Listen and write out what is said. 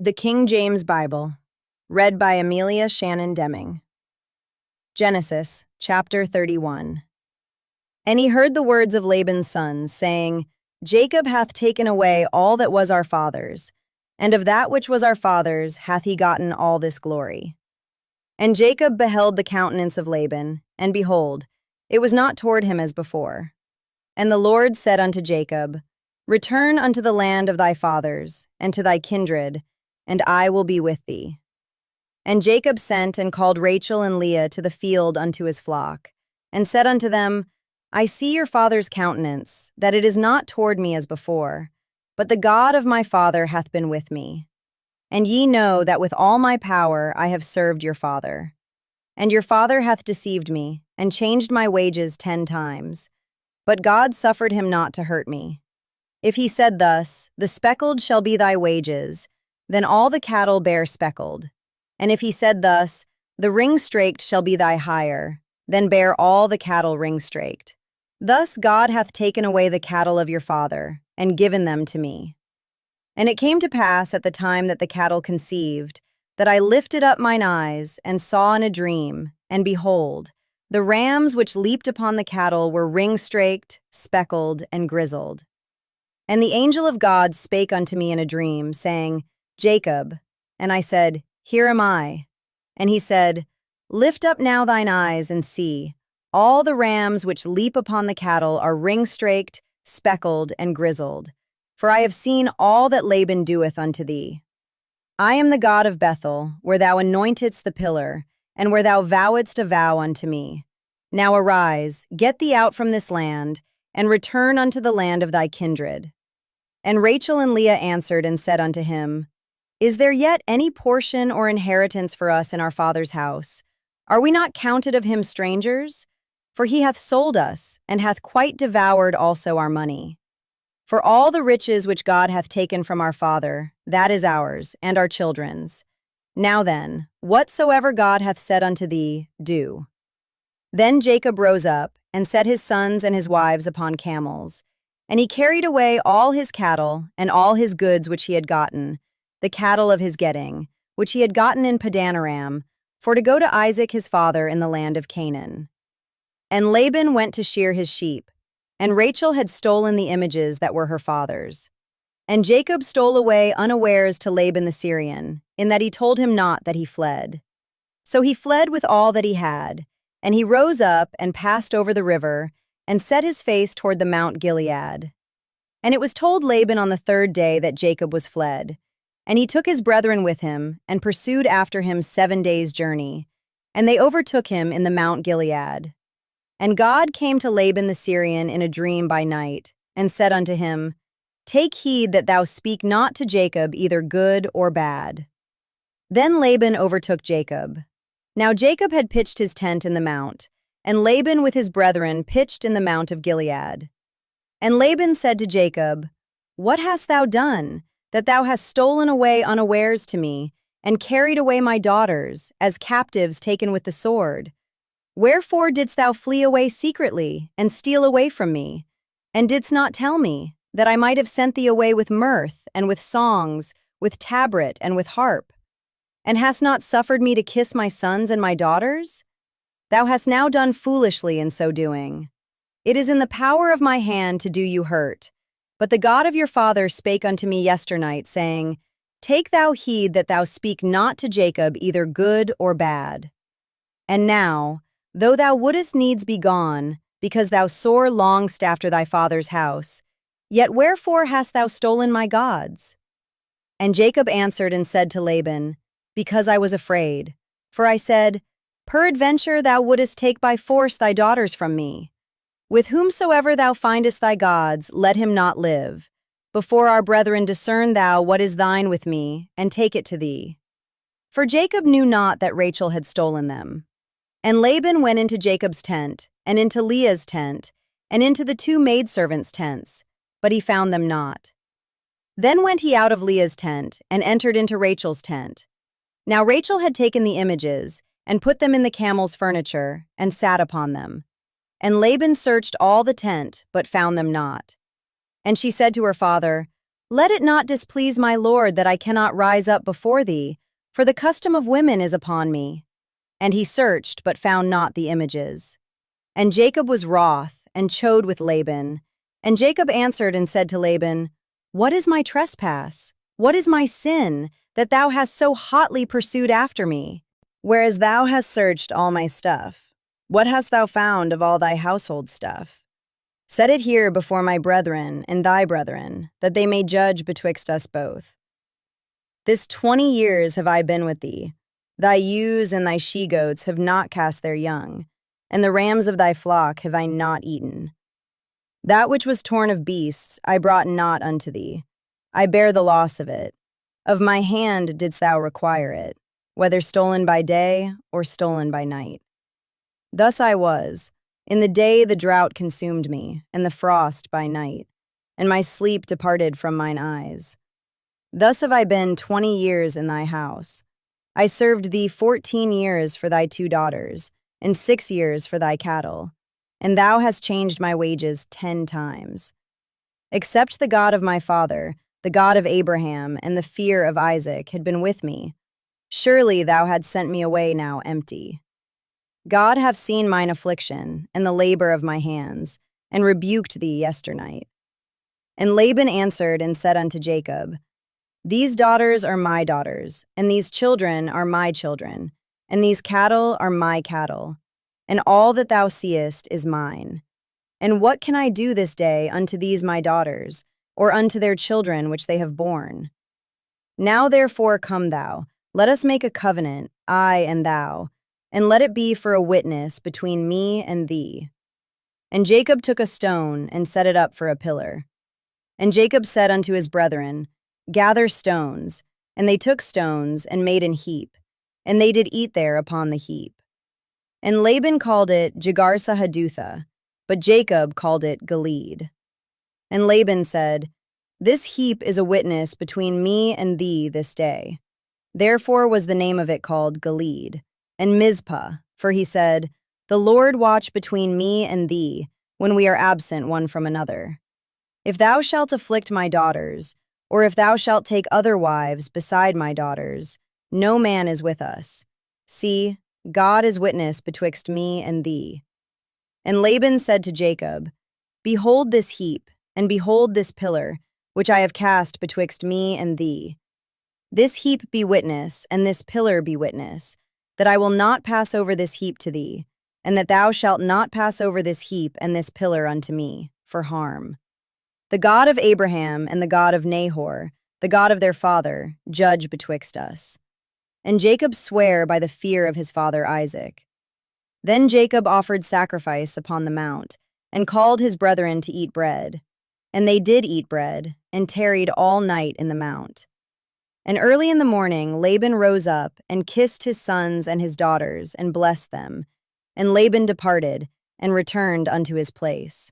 The King James Bible, read by Amelia Shannon Deming. Genesis, chapter 31. And he heard the words of Laban's sons, saying, Jacob hath taken away all that was our father's, and of that which was our father's hath he gotten all this glory. And Jacob beheld the countenance of Laban, and behold, it was not toward him as before. And the Lord said unto Jacob, Return unto the land of thy fathers, and to thy kindred, and I will be with thee. And Jacob sent and called Rachel and Leah to the field unto his flock, and said unto them, I see your father's countenance, that it is not toward me as before, but the God of my father hath been with me. And ye know that with all my power I have served your father. And your father hath deceived me, and changed my wages 10 times. But God suffered him not to hurt me. If he said thus, The speckled shall be thy wages, then all the cattle bear speckled. And if he said thus, The ring-straked shall be thy hire, then bear all the cattle ring-straked. Thus God hath taken away the cattle of your father, and given them to me. And it came to pass at the time that the cattle conceived, that I lifted up mine eyes, and saw in a dream, and behold, the rams which leaped upon the cattle were ring-straked, speckled, and grizzled. And the angel of God spake unto me in a dream, saying, Jacob. And I said, Here am I. And he said, Lift up now thine eyes, and see, all the rams which leap upon the cattle are ring-straked, speckled, and grizzled. For I have seen all that Laban doeth unto thee. I am the God of Bethel, where thou anointedst the pillar, and where thou vowedst a vow unto me. Now arise, get thee out from this land, and return unto the land of thy kindred. And Rachel and Leah answered and said unto him, Is there yet any portion or inheritance for us in our father's house? Are we not counted of him strangers? For he hath sold us, and hath quite devoured also our money. For all the riches which God hath taken from our father, that is ours, and our children's. Now then, whatsoever God hath said unto thee, do. Then Jacob rose up, and set his sons and his wives upon camels. And he carried away all his cattle, and all his goods which he had gotten, the cattle of his getting, which he had gotten in Padanaram, for to go to Isaac his father in the land of Canaan. And Laban went to shear his sheep, and Rachel had stolen the images that were her father's. And Jacob stole away unawares to Laban the Syrian, in that he told him not that he fled. So he fled with all that he had, and he rose up and passed over the river, and set his face toward the Mount Gilead. And it was told Laban on the 3rd day that Jacob was fled. And he took his brethren with him, and pursued after him 7 days' journey. And they overtook him in the Mount Gilead. And God came to Laban the Syrian in a dream by night, and said unto him, Take heed that thou speak not to Jacob either good or bad. Then Laban overtook Jacob. Now Jacob had pitched his tent in the mount, and Laban with his brethren pitched in the Mount of Gilead. And Laban said to Jacob, What hast thou done, that thou hast stolen away unawares to me, and carried away my daughters, as captives taken with the sword? Wherefore didst thou flee away secretly, and steal away from me, and didst not tell me, that I might have sent thee away with mirth, and with songs, with tabret, and with harp? And hast not suffered me to kiss my sons and my daughters? Thou hast now done foolishly in so doing. It is in the power of my hand to do you hurt. But the God of your father spake unto me yesternight, saying, Take thou heed that thou speak not to Jacob either good or bad. And now, though thou wouldest needs be gone, because thou sore longest after thy father's house, yet wherefore hast thou stolen my gods? And Jacob answered and said to Laban, Because I was afraid. For I said, Peradventure thou wouldest take by force thy daughters from me. With whomsoever thou findest thy gods, let him not live. Before our brethren discern thou what is thine with me, and take it to thee. For Jacob knew not that Rachel had stolen them. And Laban went into Jacob's tent, and into Leah's tent, and into the 2 maidservants' tents, but he found them not. Then went he out of Leah's tent, and entered into Rachel's tent. Now Rachel had taken the images, and put them in the camel's furniture, and sat upon them. And Laban searched all the tent, but found them not. And she said to her father, Let it not displease my lord that I cannot rise up before thee, for the custom of women is upon me. And he searched, but found not the images. And Jacob was wroth, and chode with Laban. And Jacob answered and said to Laban, What is my trespass? What is my sin, that thou hast so hotly pursued after me? Whereas thou hast searched all my stuff, what hast thou found of all thy household stuff? Set it here before my brethren and thy brethren, that they may judge betwixt us both. This 20 years have I been with thee. Thy ewes and thy she-goats have not cast their young, and the rams of thy flock have I not eaten. That which was torn of beasts I brought not unto thee. I bear the loss of it. Of my hand didst thou require it, whether stolen by day or stolen by night. Thus I was. In the day the drought consumed me, and the frost by night, and my sleep departed from mine eyes. Thus have I been 20 years in thy house. I served thee 14 years for thy 2 daughters, and 6 years for thy cattle, and thou hast changed my wages 10 times. Except the God of my father, the God of Abraham, and the fear of Isaac had been with me, surely thou hadst sent me away now empty. God hath seen mine affliction, and the labor of my hands, and rebuked thee yesternight. And Laban answered and said unto Jacob, These daughters are my daughters, and these children are my children, and these cattle are my cattle, and all that thou seest is mine. And what can I do this day unto these my daughters, or unto their children which they have borne? Now therefore come thou, let us make a covenant, I and thou, and let it be for a witness between me and thee. And Jacob took a stone and set it up for a pillar. And Jacob said unto his brethren, Gather stones. And they took stones and made an heap, and they did eat there upon the heap. And Laban called it Jegar-sahadutha, but Jacob called it Gilead. And Laban said, This heap is a witness between me and thee this day. Therefore was the name of it called Gilead. And Mizpah, for he said, The Lord watch between me and thee, when we are absent one from another. If thou shalt afflict my daughters, or if thou shalt take other wives beside my daughters, no man is with us. See, God is witness betwixt me and thee. And Laban said to Jacob, Behold this heap, and behold this pillar, which I have cast betwixt me and thee. This heap be witness, and this pillar be witness, that I will not pass over this heap to thee, and that thou shalt not pass over this heap and this pillar unto me, for harm. The God of Abraham and the God of Nahor, the God of their father, judge betwixt us. And Jacob sware by the fear of his father Isaac. Then Jacob offered sacrifice upon the mount, and called his brethren to eat bread. And they did eat bread, and tarried all night in the mount. And early in the morning Laban rose up, and kissed his sons and his daughters, and blessed them. And Laban departed, and returned unto his place.